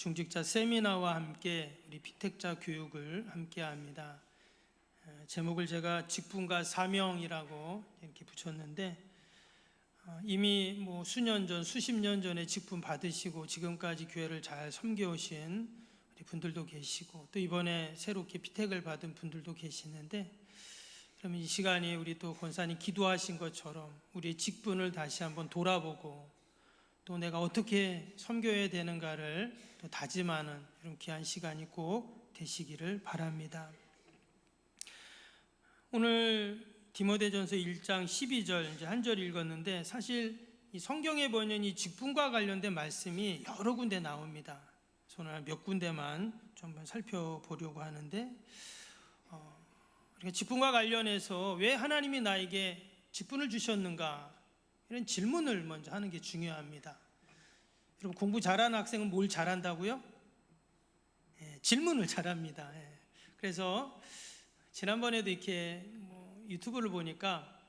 중직자 세미나와 함께 우리 피택자 교육을 함께 합니다. 제목을 제가 직분과 사명이라고 이렇게 붙였는데, 이미 수년 전, 수십 년 전에 직분 받으시고 지금까지 교회를 잘 섬겨오신 우리 분들도 계시고, 또 이번에 새롭게 피택을 받은 분들도 계시는데, 그러면 이 시간이 우리 또 권사님 기도하신 것처럼 우리의 직분을 다시 한번 돌아보고, 또 내가 어떻게 섬겨야 되는가를 또 다짐하는 이런 귀한 시간이 꼭 되시기를 바랍니다. 오늘 디모데전서 1장 12절 이제 한 절 읽었는데, 사실 이 성경에 보면 이 직분과 관련된 말씀이 여러 군데 나옵니다. 저는 몇 군데만 좀 살펴보려고 하는데, 직분과 관련해서 왜 하나님이 나에게 직분을 주셨는가, 이런 질문을 먼저 하는 게 중요합니다. 여러분, 공부 잘하는 학생은 뭘 잘한다고요? 질문을 잘합니다. 그래서 지난번에도 이렇게 유튜브를 보니까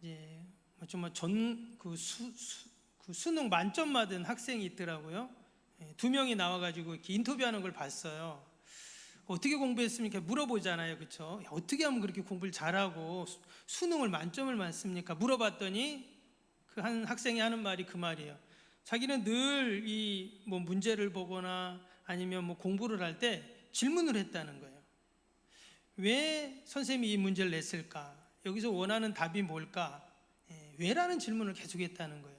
이제 수능 만점 받은 학생이 있더라고요. 2명이 나와가지고 이렇게 인터뷰하는 걸 봤어요. 어떻게 공부했습니까? 물어보잖아요, 그렇죠? 어떻게 하면 그렇게 공부를 잘하고 수능을 만점을 맞습니까? 물어봤더니 그 한 학생이 하는 말이 그 말이에요. 자기는 늘 이 문제를 보거나 아니면 공부를 할 때 질문을 했다는 거예요. 왜 선생님이 이 문제를 냈을까? 여기서 원하는 답이 뭘까? 왜라는 질문을 계속했다는 거예요.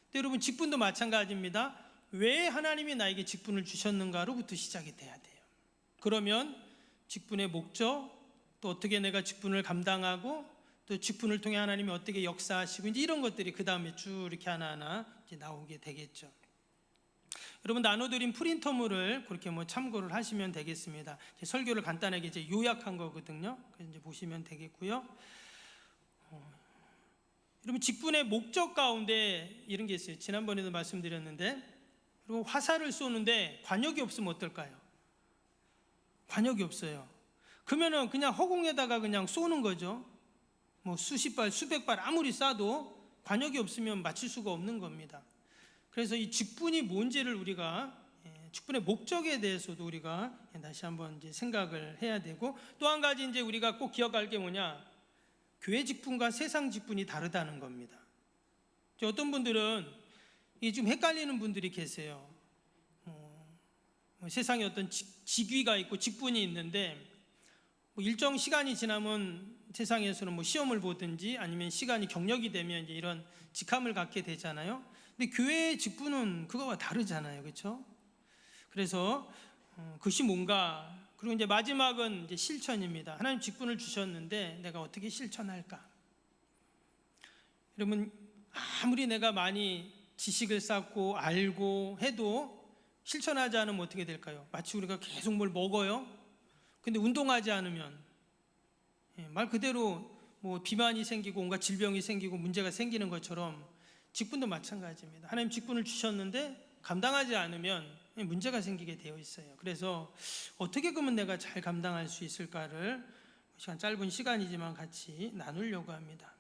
근데 여러분, 직분도 마찬가지입니다. 왜 하나님이 나에게 직분을 주셨는가로부터 시작이 돼야 돼요. 그러면 직분의 목적, 또 어떻게 내가 직분을 감당하고, 또 직분을 통해 하나님이 어떻게 역사하시고, 이제 이런 것들이 그 다음에 쭉 이렇게 하나하나 이제 나오게 되겠죠. 여러분, 나눠드린 프린터물을 그렇게 참고를 하시면 되겠습니다. 설교를 간단하게 이제 요약한 거거든요. 그래서 이제 보시면 되겠고요. 여러분, 직분의 목적 가운데 이런 게 있어요. 지난번에도 말씀드렸는데, 그리고 화살을 쏘는데 관역이 없으면 어떨까요? 관역이 없어요. 그러면은 그냥 허공에다가 그냥 쏘는 거죠. 수십 발, 수백 발 아무리 쏴도 관역이 없으면 맞출 수가 없는 겁니다. 그래서 이 직분이 뭔지를 우리가, 직분의 목적에 대해서도 우리가 다시 한번 이제 생각을 해야 되고, 또 한 가지 이제 우리가 꼭 기억할 게 뭐냐, 교회 직분과 세상 직분이 다르다는 겁니다. 어떤 분들은 이게 좀 헷갈리는 분들이 계세요. 세상에 어떤 직위가 있고 직분이 있는데, 일정 시간이 지나면 세상에서는 시험을 보든지 아니면 시간이 경력이 되면 이제 이런 직함을 갖게 되잖아요. 근데 교회의 직분은 그거와 다르잖아요, 그렇죠? 그래서 그것이 뭔가, 그리고 이제 마지막은 이제 실천입니다. 하나님 직분을 주셨는데 내가 어떻게 실천할까? 여러분, 아무리 내가 많이 지식을 쌓고 알고 해도 실천하지 않으면 어떻게 될까요? 마치 우리가 계속 뭘 먹어요. 근데 운동하지 않으면 말 그대로 비만이 생기고 온갖 질병이 생기고 문제가 생기는 것처럼 직분도 마찬가지입니다. 하나님 직분을 주셨는데 감당하지 않으면 문제가 생기게 되어 있어요. 그래서 어떻게 그러면 내가 잘 감당할 수 있을까를 짧은 시간이지만 같이 나누려고 합니다.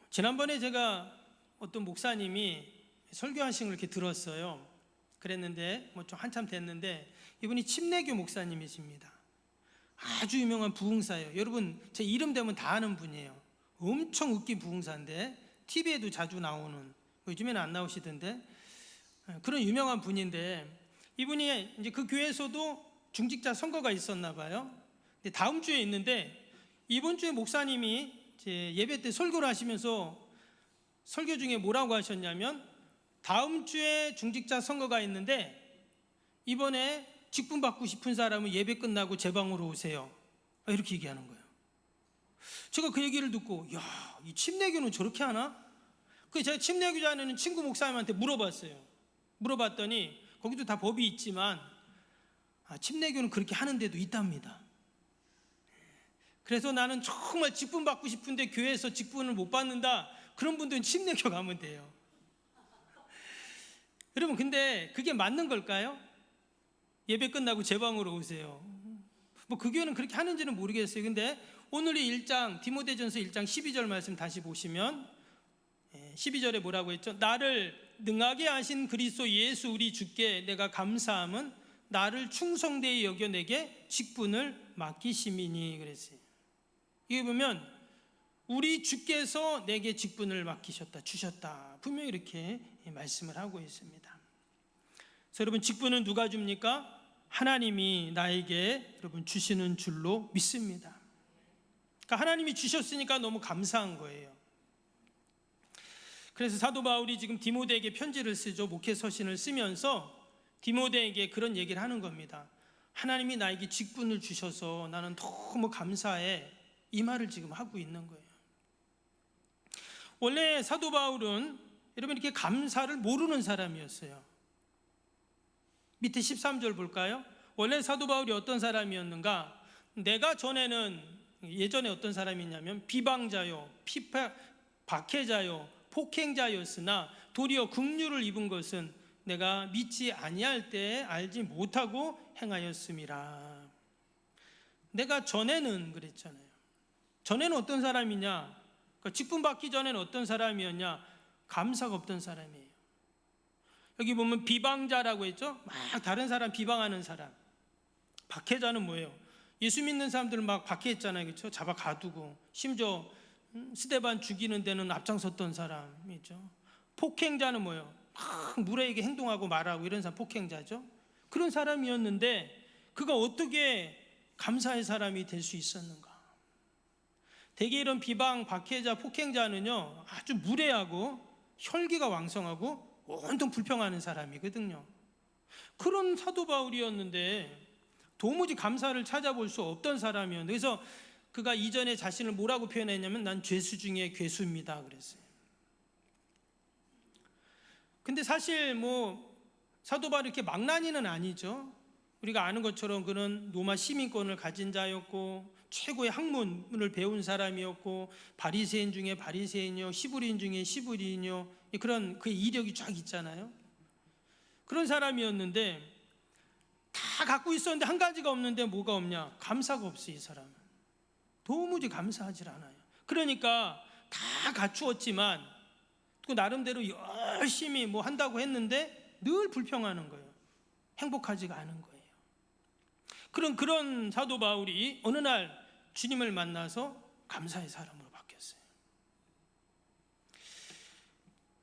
지난번에 제가 어떤 목사님이 설교하신 걸 이렇게 들었어요. 그랬는데 좀 한참 됐는데, 이분이 침례교 목사님이십니다. 아주 유명한 부흥사예요. 여러분, 제 이름 되면 다 아는 분이에요. 엄청 웃긴 부흥사인데 TV에도 자주 나오는, 요즘에는 안 나오시던데 그런 유명한 분인데, 이분이 이제 그 교회에서도 중직자 선거가 있었나 봐요. 근데 다음 주에 있는데, 이번 주에 목사님이 이제 예배 때 설교를 하시면서 설교 중에 뭐라고 하셨냐면, 다음 주에 중직자 선거가 있는데 이번에 직분 받고 싶은 사람은 예배 끝나고 제 방으로 오세요, 이렇게 얘기하는 거예요. 제가 그 얘기를 듣고, 야, 이 침례교는 저렇게 하나? 그래서 제가 침례교자는 친구 목사님한테 물어봤더니 거기도 다 법이 있지만 침례교는 그렇게 하는 데도 있답니다. 그래서 나는 정말 직분 받고 싶은데 교회에서 직분을 못 받는다, 그런 분들은 침례교 가면 돼요. 여러분, 근데 그게 맞는 걸까요? 예배 끝나고 제 방으로 오세요. 그 교회는 그렇게 하는지는 모르겠어요. 근데 오늘 이 1장, 디모데전서 1장 12절 말씀 다시 보시면 12절에 뭐라고 했죠? 나를 능하게 하신 그리스도 예수 우리 주께 내가 감사함은 나를 충성되이 여겨 내게 직분을 맡기심이니 그랬어요. 이게 보면 우리 주께서 내게 직분을 맡기셨다, 주셨다, 분명히 이렇게 말씀을 하고 있습니다. 그래서 여러분, 직분은 누가 줍니까? 하나님이 나에게 여러분 주시는 줄로 믿습니다. 그러니까 하나님이 주셨으니까 너무 감사한 거예요. 그래서 사도 바울이 지금 디모데에게 편지를 쓰죠. 목회 서신을 쓰면서 디모데에게 그런 얘기를 하는 겁니다. 하나님이 나에게 직분을 주셔서 나는 너무 감사해, 이 말을 지금 하고 있는 거예요. 원래 사도 바울은 여러분 이렇게 감사를 모르는 사람이었어요. 밑에 13절 볼까요? 원래 사도 바울이 어떤 사람이었는가? 내가 예전에 어떤 사람이냐면 비방자요, 박해자요, 폭행자였으나 도리어 긍휼을 입은 것은 내가 믿지 아니할 때에 알지 못하고 행하였음이라. 내가 전에는 그랬잖아요. 전에는 어떤 사람이냐? 그러니까 직분 받기 전에는 어떤 사람이었냐? 감사가 없던 사람이에요. 여기 보면 비방자라고 했죠? 막 다른 사람 비방하는 사람. 박해자는 뭐예요? 예수 믿는 사람들을 막 박해했잖아요, 그렇죠? 잡아 가두고 심지어 스데반 죽이는 데는 앞장섰던 사람이죠. 폭행자는 뭐예요? 막 무례하게 행동하고 말하고 이런 사람 폭행자죠. 그런 사람이었는데 그가 어떻게 감사의 사람이 될 수 있었는가? 대개 이런 비방, 박해자, 폭행자는요 아주 무례하고 혈기가 왕성하고 온통 불평하는 사람이거든요. 그런 사도 바울이었는데 도무지 감사를 찾아볼 수 없던 사람이었는데, 그래서 그가 이전에 자신을 뭐라고 표현했냐면 난 죄수 중에 괴수입니다 그랬어요. 근데 사실 사도 바울이 이렇게 망나니는 아니죠. 우리가 아는 것처럼 그는 로마 시민권을 가진 자였고 최고의 학문을 배운 사람이었고 바리새인 중에 바리새인이요, 시브리인 중에 시브리인이요, 그런 그의 이력이 쫙 있잖아요. 그런 사람이었는데 다 갖고 있었는데 한 가지가 없는데 뭐가 없냐? 감사가 없어요. 이 사람은 도무지 감사하지 않아요. 그러니까 다 갖추었지만 또 나름대로 열심히 한다고 했는데 늘 불평하는 거예요. 행복하지가 않은 거예요. 그런 사도 바울이 어느 날 주님을 만나서 감사의 사람으로 바뀌었어요.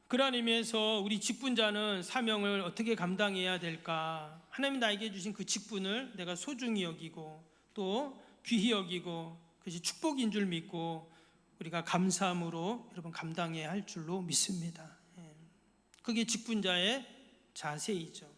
그러한 의미에서 우리 직분자는 사명을 어떻게 감당해야 될까? 하나님이 나에게 주신 그 직분을 내가 소중히 여기고 또 귀히 여기고 그것이 축복인 줄 믿고 우리가 감사함으로 여러분 감당해야 할 줄로 믿습니다. 그게 직분자의 자세이죠.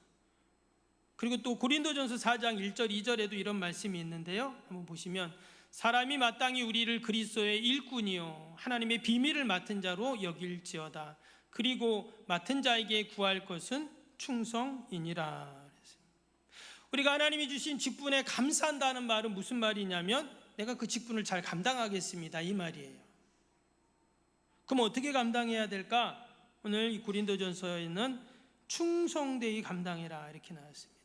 그리고 또 고린도전서 4장 1절 2절에도 이런 말씀이 있는데요. 한번 보시면 사람이 마땅히 우리를 그리스도의 일꾼이요 하나님의 비밀을 맡은 자로 여길지어다. 그리고 맡은 자에게 구할 것은 충성이니라. 우리가 하나님이 주신 직분에 감사한다는 말은 무슨 말이냐면 내가 그 직분을 잘 감당하겠습니다 이 말이에요. 그럼 어떻게 감당해야 될까? 오늘 이 고린도전서에는 충성되이 감당해라 이렇게 나왔습니다.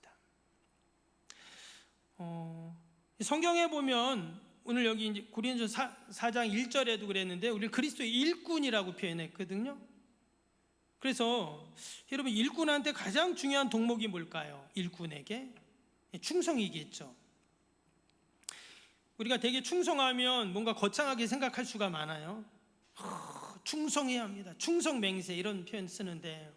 성경에 보면 오늘 여기 이제 고린도전서 4장 1절에도 그랬는데 우리 그리스도의 일꾼이라고 표현했거든요. 그래서 여러분 일꾼한테 가장 중요한 덕목이 뭘까요? 일꾼에게 충성이겠죠. 우리가 되게 충성하면 뭔가 거창하게 생각할 수가 많아요. 충성해야 합니다. 충성맹세 이런 표현 쓰는데,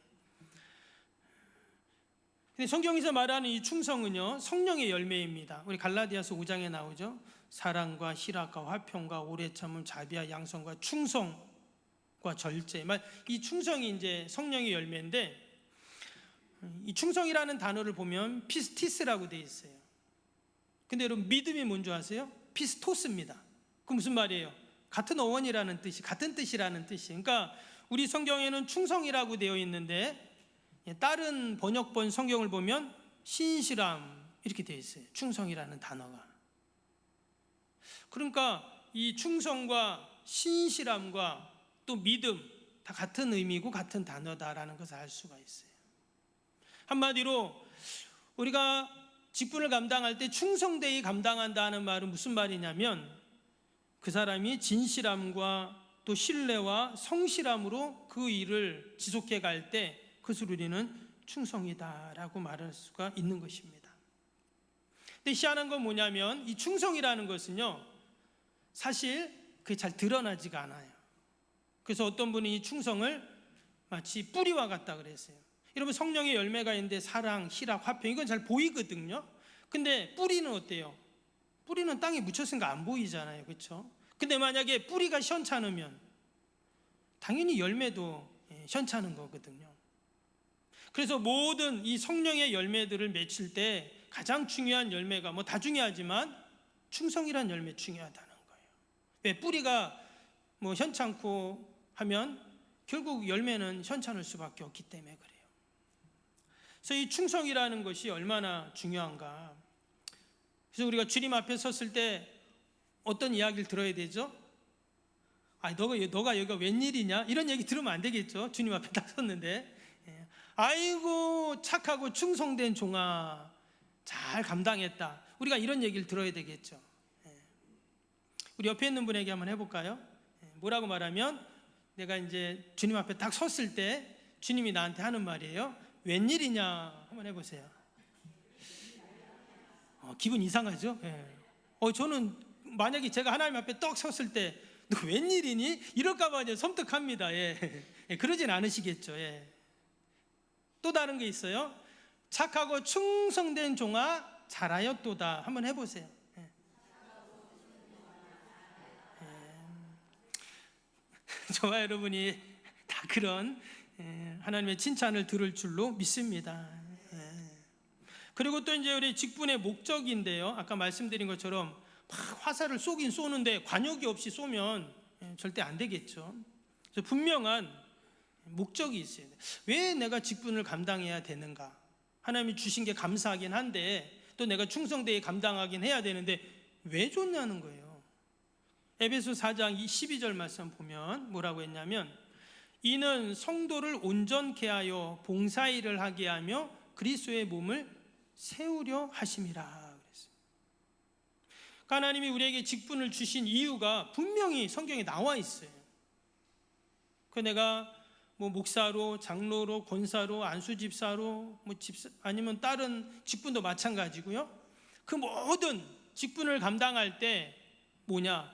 근데 성경에서 말하는 이 충성은요 성령의 열매입니다. 우리 갈라디아서 5장에 나오죠. 사랑과 희락과 화평과 오래 참음 자비와 양성과 충성과 절제. 이 충성이 이제 성령의 열매인데, 이 충성이라는 단어를 보면 피스티스라고 돼 있어요. 근데 여러분 믿음이 뭔지 아세요? 피스토스입니다. 그 무슨 말이에요? 같은 어원이라는 뜻이, 같은 뜻이라는 뜻이. 그러니까 우리 성경에는 충성이라고 되어 있는데 다른 번역본 성경을 보면 신실함 이렇게 되어 있어요. 충성이라는 단어가. 그러니까 이 충성과 신실함과 또 믿음 다 같은 의미고 같은 단어다라는 것을 알 수가 있어요. 한마디로 우리가 직분을 감당할 때 충성되이 감당한다는 말은 무슨 말이냐면 그 사람이 진실함과 또 신뢰와 성실함으로 그 일을 지속해 갈 때 그것을 우리는 충성이다라고 말할 수가 있는 것입니다. 근데 희한한 건 뭐냐면 이 충성이라는 것은요, 사실 그게 잘 드러나지가 않아요. 그래서 어떤 분이 이 충성을 마치 뿌리와 같다 그랬어요. 여러분, 성령의 열매가 있는데 사랑, 희락, 화평, 이건 잘 보이거든요. 근데 뿌리는 어때요? 뿌리는 땅에 묻혔으니까 안 보이잖아요, 그렇죠? 근데 만약에 뿌리가 현찮으면 당연히 열매도 현찮은 거거든요. 그래서 모든 이 성령의 열매들을 맺힐 때 가장 중요한 열매가 뭐 다 중요하지만 충성이란 열매 중요하다는 거예요. 왜? 뿌리가 뭐 현찮고 하면 결국 열매는 현찮을 수밖에 없기 때문에 그래요. 그래서 이 충성이라는 것이 얼마나 중요한가. 그래서 우리가 주님 앞에 섰을 때 어떤 이야기를 들어야 되죠? 너가 여기가 웬일이냐? 이런 얘기 들으면 안 되겠죠. 주님 앞에 딱 섰는데, 아이고 착하고 충성된 종아, 잘 감당했다. 우리가 이런 얘기를 들어야 되겠죠. 우리 옆에 있는 분에게 한번 해볼까요? 뭐라고 말하면, 내가 이제 주님 앞에 딱 섰을 때 주님이 나한테 하는 말이에요. 웬일이냐? 한번 해보세요. 기분 이상하죠? 저는 만약에 제가 하나님 앞에 떡 섰을 때 너 웬일이니? 이럴까봐 이제 섬뜩합니다. 그러진 않으시겠죠. 또 다른 게 있어요. 착하고 충성된 종아 잘하였도다. 한번 해보세요. 저와 여러분이 다 그런 하나님의 칭찬을 들을 줄로 믿습니다. 그리고 또 이제 우리 직분의 목적인데요, 아까 말씀드린 것처럼 막 화살을 쏘긴 쏘는데 관역이 없이 쏘면 절대 안 되겠죠. 그래서 분명한 목적이 있어야 돼요. 왜 내가 직분을 감당해야 되는가? 하나님이 주신 게 감사하긴 한데 또 내가 충성되게 감당하긴 해야 되는데 왜 줬냐는 거예요. 에베소 4장 12절 말씀 보면 뭐라고 했냐면, 이는 성도를 온전케 하여 봉사일을 하게 하며 그리스도의 몸을 세우려 하심이라. 하나님이 우리에게 직분을 주신 이유가 분명히 성경에 나와 있어요. 내가 뭐 목사로, 장로로, 권사로, 안수집사로, 뭐 집사, 아니면 다른 직분도 마찬가지고요. 그 모든 직분을 감당할 때 뭐냐?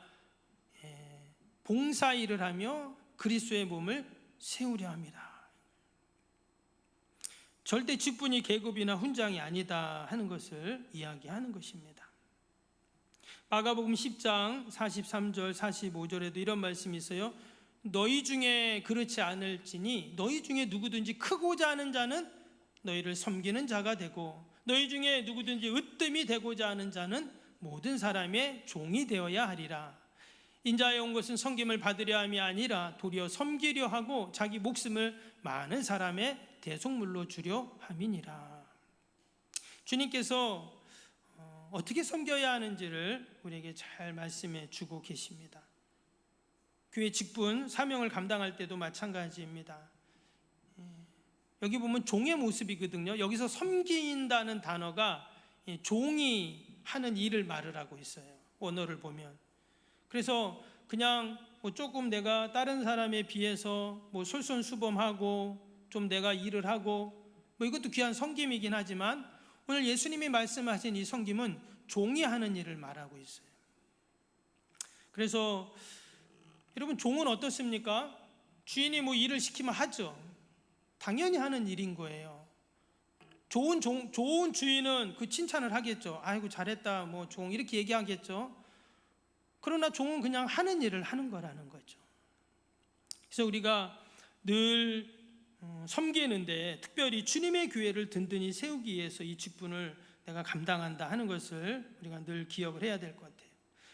봉사일을 하며 그리스도의 몸을 세우려 합니다. 절대 직분이 계급이나 훈장이 아니다 하는 것을 이야기하는 것입니다. 마가복음 10장 43절 45절에도 이런 말씀이 있어요. 너희 중에 그렇지 않을지니 너희 중에 누구든지 크고자 하는 자는 너희를 섬기는 자가 되고 너희 중에 누구든지 으뜸이 되고자 하는 자는 모든 사람의 종이 되어야 하리라. 인자에 온 것은 섬김을 받으려 함이 아니라 도리어 섬기려 하고 자기 목숨을 많은 사람의 대속물로 주려 함이니라. 주님께서 어떻게 섬겨야 하는지를 우리에게 잘 말씀해 주고 계십니다. 교회 직분, 사명을 감당할 때도 마찬가지입니다. 여기 보면 종의 모습이거든요. 여기서 섬긴다는 단어가 종이 하는 일을 말을 하고 있어요. 원어를 보면. 그래서 그냥 뭐 조금 내가 다른 사람에 비해서 뭐 솔선수범하고 좀 내가 일을 하고 뭐 이것도 귀한 섬김이긴 하지만 오늘 예수님이 말씀하신 이 섬김은 종이 하는 일을 말하고 있어요. 그래서 여러분, 종은 어떻습니까? 주인이 뭐 일을 시키면 하죠. 당연히 하는 일인 거예요. 좋은 주인은 그 칭찬을 하겠죠. 아이고 잘했다 뭐 종 이렇게 얘기하겠죠. 그러나 종은 그냥 하는 일을 하는 거라는 거죠. 그래서 우리가 늘 섬기는데 특별히 주님의 교회를 든든히 세우기 위해서 이 직분을 내가 감당한다 하는 것을 우리가 늘 기억을 해야 될 것 같아요.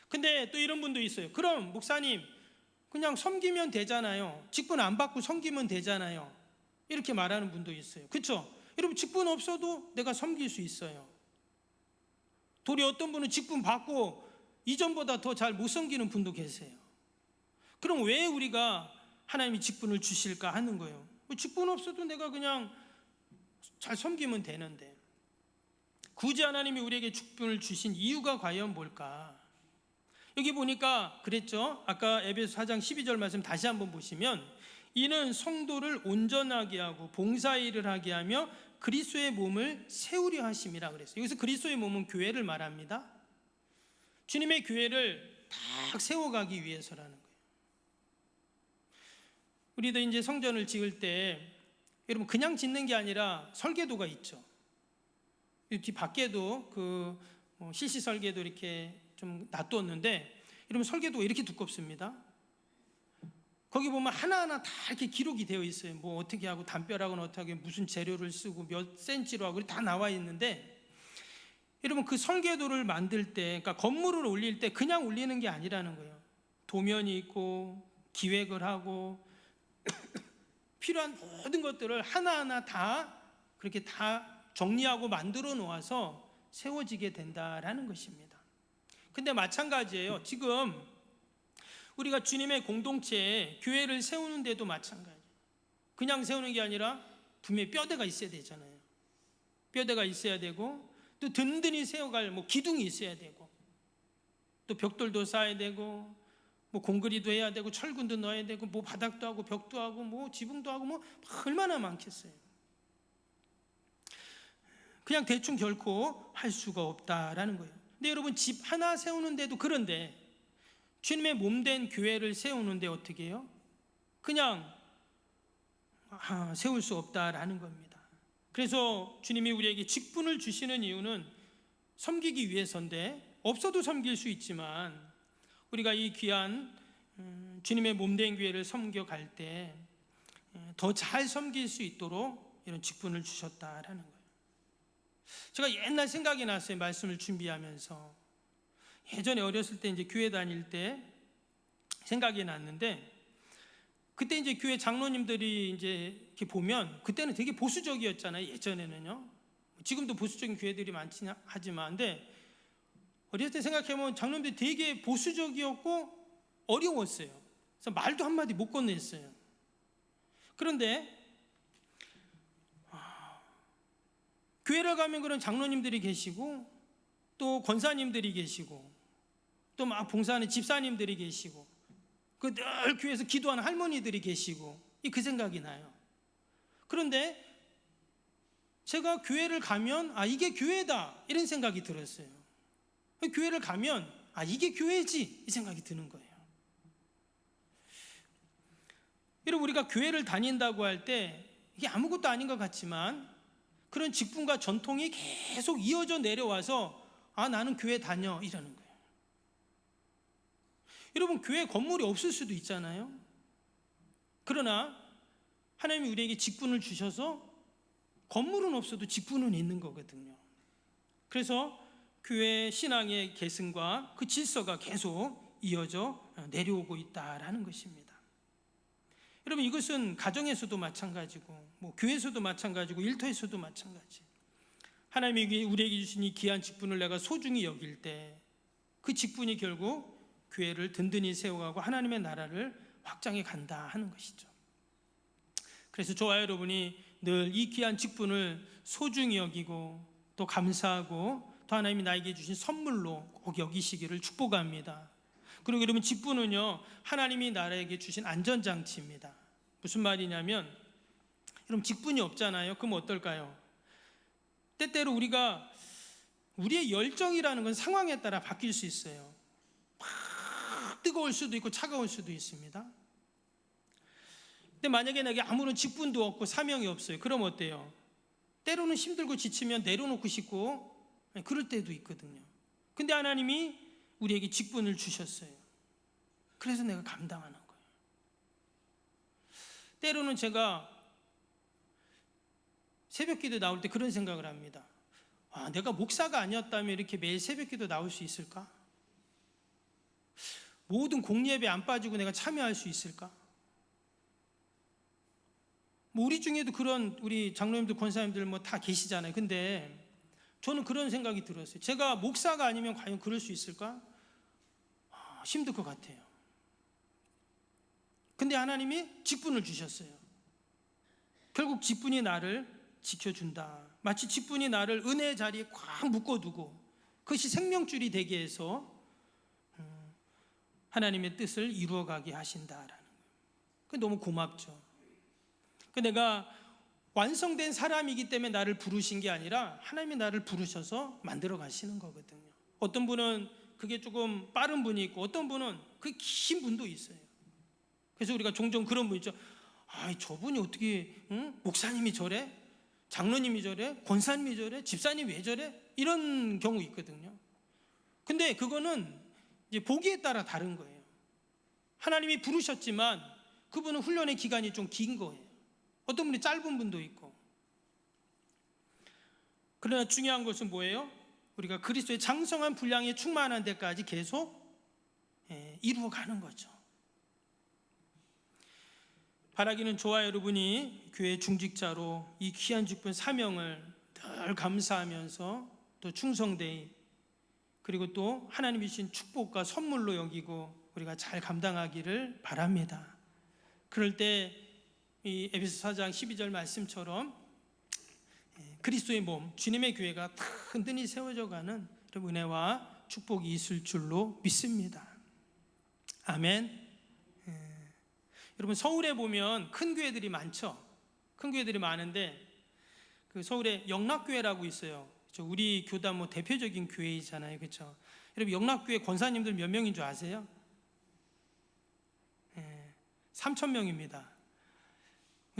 근데 또 이런 분도 있어요. 그럼 목사님 그냥 섬기면 되잖아요. 직분 안 받고 섬기면 되잖아요. 이렇게 말하는 분도 있어요. 그렇죠? 여러분, 직분 없어도 내가 섬길 수 있어요. 도리어 어떤 분은 직분 받고 이전보다 더 잘 못 섬기는 분도 계세요. 그럼 왜 우리가 하나님이 직분을 주실까 하는 거예요. 직분 없어도 내가 그냥 잘 섬기면 되는데 굳이 하나님이 우리에게 직분을 주신 이유가 과연 뭘까? 여기 보니까 그랬죠. 아까 에베소 4장 12절 말씀 다시 한번 보시면 이는 성도를 온전하게 하고 봉사일을 하게 하며 그리스도의 몸을 세우려 하심이라 그랬어요. 여기서 그리스도의 몸은 교회를 말합니다. 주님의 교회를 딱 세워가기 위해서라는 거예요. 우리도 이제 성전을 지을 때 여러분 그냥 짓는 게 아니라 설계도가 있죠. 뒤 밖에도 실시 설계도 이렇게 좀 놔뒀는데 여러분 설계도가 이렇게 두껍습니다. 거기 보면 하나하나 다 이렇게 기록이 되어 있어요. 뭐 어떻게 하고 담벼락은 어떻게 하고 무슨 재료를 쓰고 몇 센치로 하고 다 나와 있는데 여러분 그 설계도를 만들 때, 그러니까 건물을 올릴 때 그냥 올리는 게 아니라는 거예요. 도면이 있고 기획을 하고 필요한 모든 것들을 하나하나 다 그렇게 다 정리하고 만들어 놓아서 세워지게 된다라는 것입니다. 근데 마찬가지예요. 지금 우리가 주님의 공동체에 교회를 세우는데도 마찬가지예요. 그냥 세우는 게 아니라 분명히 뼈대가 있어야 되잖아요. 뼈대가 있어야 되고 또 든든히 세워갈 기둥이 있어야 되고 또 벽돌도 쌓아야 되고 공그리도 해야 되고 철근도 넣어야 되고 바닥도 하고 벽도 하고 지붕도 하고 얼마나 많겠어요. 그냥 대충 결코 할 수가 없다라는 거예요. 근데 여러분 집 하나 세우는데도 그런데 주님의 몸된 교회를 세우는데 어떻게 해요? 그냥 세울 수 없다라는 겁니다. 그래서 주님이 우리에게 직분을 주시는 이유는 섬기기 위해서인데 없어도 섬길 수 있지만 우리가 이 귀한 주님의 몸된 교회를 섬겨갈 때 더 잘 섬길 수 있도록 이런 직분을 주셨다라는 거예요. 제가 옛날 생각이 났어요. 말씀을 준비하면서 예전에 어렸을 때 이제 교회 다닐 때 생각이 났는데 그때 이제 교회 장로님들이 이제 이렇게 보면 그때는 되게 보수적이었잖아요. 예전에는요. 지금도 보수적인 교회들이 많긴 하지만 근데 어렸을 때 생각해보면 장로님들이 되게 보수적이었고 어려웠어요. 그래서 말도 한마디 못 건넸어요. 그런데 교회를 가면 그런 장로님들이 계시고 또 권사님들이 계시고 또 막 봉사하는 집사님들이 계시고 늘 교회에서 기도하는 할머니들이 계시고 그 생각이 나요. 그런데 제가 교회를 가면 이게 교회다 이런 생각이 들었어요. 교회를 가면 이게 교회지 이 생각이 드는 거예요. 여러분 우리가 교회를 다닌다고 할 때 이게 아무것도 아닌 것 같지만 그런 직분과 전통이 계속 이어져 내려와서 나는 교회 다녀 이러는 거예요. 여러분 교회 건물이 없을 수도 있잖아요. 그러나 하나님이 우리에게 직분을 주셔서 건물은 없어도 직분은 있는 거거든요. 그래서 교회 신앙의 계승과 그 질서가 계속 이어져 내려오고 있다라는 것입니다. 여러분 이것은 가정에서도 마찬가지고 교회에서도 마찬가지고 일터에서도 마찬가지. 하나님이 우리에게 주신 이 귀한 직분을 내가 소중히 여길 때 그 직분이 결국 교회를 든든히 세워가고 하나님의 나라를 확장해 간다 하는 것이죠. 그래서 저와 여러분이 늘 이 귀한 직분을 소중히 여기고 또 감사하고 또 하나님이 나에게 주신 선물로 꼭 여기시기를 축복합니다. 그리고 여러분 직분은요 하나님이 나에게 주신 안전장치입니다. 무슨 말이냐면 여러분 직분이 없잖아요. 그럼 어떨까요? 때때로 우리의 열정이라는 건 상황에 따라 바뀔 수 있어요. 막 뜨거울 수도 있고 차가울 수도 있습니다. 근데 만약에 내게 아무런 직분도 없고 사명이 없어요. 그럼 어때요? 때로는 힘들고 지치면 내려놓고 싶고 그럴 때도 있거든요. 근데 하나님이 우리에게 직분을 주셨어요. 그래서 내가 감당하는 거예요. 때로는 제가 새벽기도 나올 때 그런 생각을 합니다. 내가 목사가 아니었다면 이렇게 매일 새벽기도 나올 수 있을까? 모든 공예배 안 빠지고 내가 참여할 수 있을까? 우리 중에도 그런 우리 장로님들 권사님들 다 계시잖아요. 근데 저는 그런 생각이 들었어요. 제가 목사가 아니면 과연 그럴 수 있을까? 힘들 것 같아요. 근데 하나님이 직분을 주셨어요. 결국 직분이 나를 지켜준다. 마치 직분이 나를 은혜의 자리에 꽉 묶어두고 그것이 생명줄이 되게 해서 하나님의 뜻을 이루어가게 하신다라는 거예요. 그 너무 고맙죠. 그 내가 완성된 사람이기 때문에 나를 부르신 게 아니라 하나님이 나를 부르셔서 만들어 가시는 거거든요. 어떤 분은 그게 조금 빠른 분이 있고 어떤 분은 그게 긴 분도 있어요. 그래서 우리가 종종 그런 분 있죠. 아, 저분이 어떻게 목사님이 저래? 장로님이 저래? 권사님이 저래? 집사님이 왜 저래? 이런 경우 있거든요. 근데 그거는 이제 보기에 따라 다른 거예요. 하나님이 부르셨지만 그분은 훈련의 기간이 좀 긴 거예요. 어떤 분이 짧은 분도 있고. 그러나 중요한 것은 뭐예요? 우리가 그리스도의 장성한 분량에 충만한 데까지 계속 이루어가는 거죠. 바라기는 저와 여러분이 교회 중직자로 이 귀한 직분 사명을 늘 감사하면서 또 충성되이, 그리고 또 하나님이 주신 축복과 선물로 여기고 우리가 잘 감당하기를 바랍니다. 그럴 때 이 에베소 4장 12절 말씀처럼 그리스도의 몸, 주님의 교회가 든든히 세워져 가는 은혜와 축복이 있을 줄로 믿습니다. 아멘. 여러분, 서울에 보면 큰 교회들이 많죠. 큰 교회들이 많은데 그 서울에 영락교회라고 있어요. 우리 교단 대표적인 교회이잖아요, 그렇죠? 여러분, 영락교회 권사님들 몇 명인 줄 아세요? 3,000명입니다.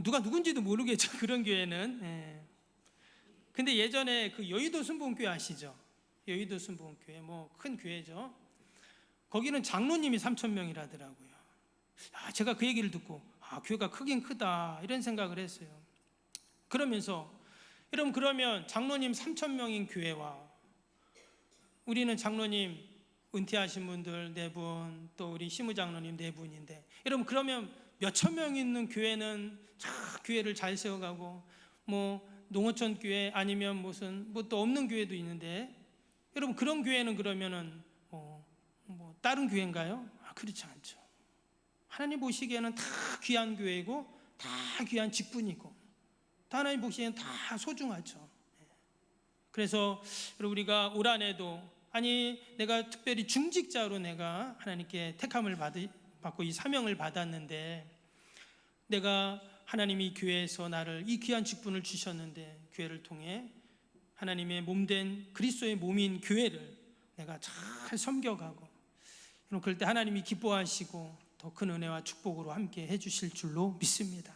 누가 누군지도 모르겠죠, 그런 교회는. 근데 예전에 그 여의도 순복음교회 아시죠? 여의도 순복음교회 큰 교회죠. 거기는 장로님이 3,000명이라더라고요. 제가 그 얘기를 듣고 교회가 크긴 크다 이런 생각을 했어요. 그러면서 여러분, 그러면 장로님 3,000명인 교회와 우리는 장로님 은퇴하신 분들 4분, 또 우리 시무장로님 4분인데, 여러분 그러면 몇천 명 있는 교회는 교회를 잘 세워가고 농어촌 교회 아니면 무슨 또 없는 교회도 있는데, 여러분 그런 교회는 그러면은 다른 교회인가요? 그렇지 않죠. 하나님 보시기에는 다 귀한 교회고 다 귀한 직분이고 다 하나님 보시기에는 다 소중하죠. 그래서 우리가 올 한해도 내가 특별히 중직자로 내가 하나님께 택함을 받고 이 사명을 받았는데, 내가 하나님이 교회에서 나를 이 귀한 직분을 주셨는데 교회를 통해 하나님의 몸된 그리스도의 몸인 교회를 내가 잘 섬겨가고, 그럴 때 하나님이 기뻐하시고 더 큰 은혜와 축복으로 함께 해주실 줄로 믿습니다.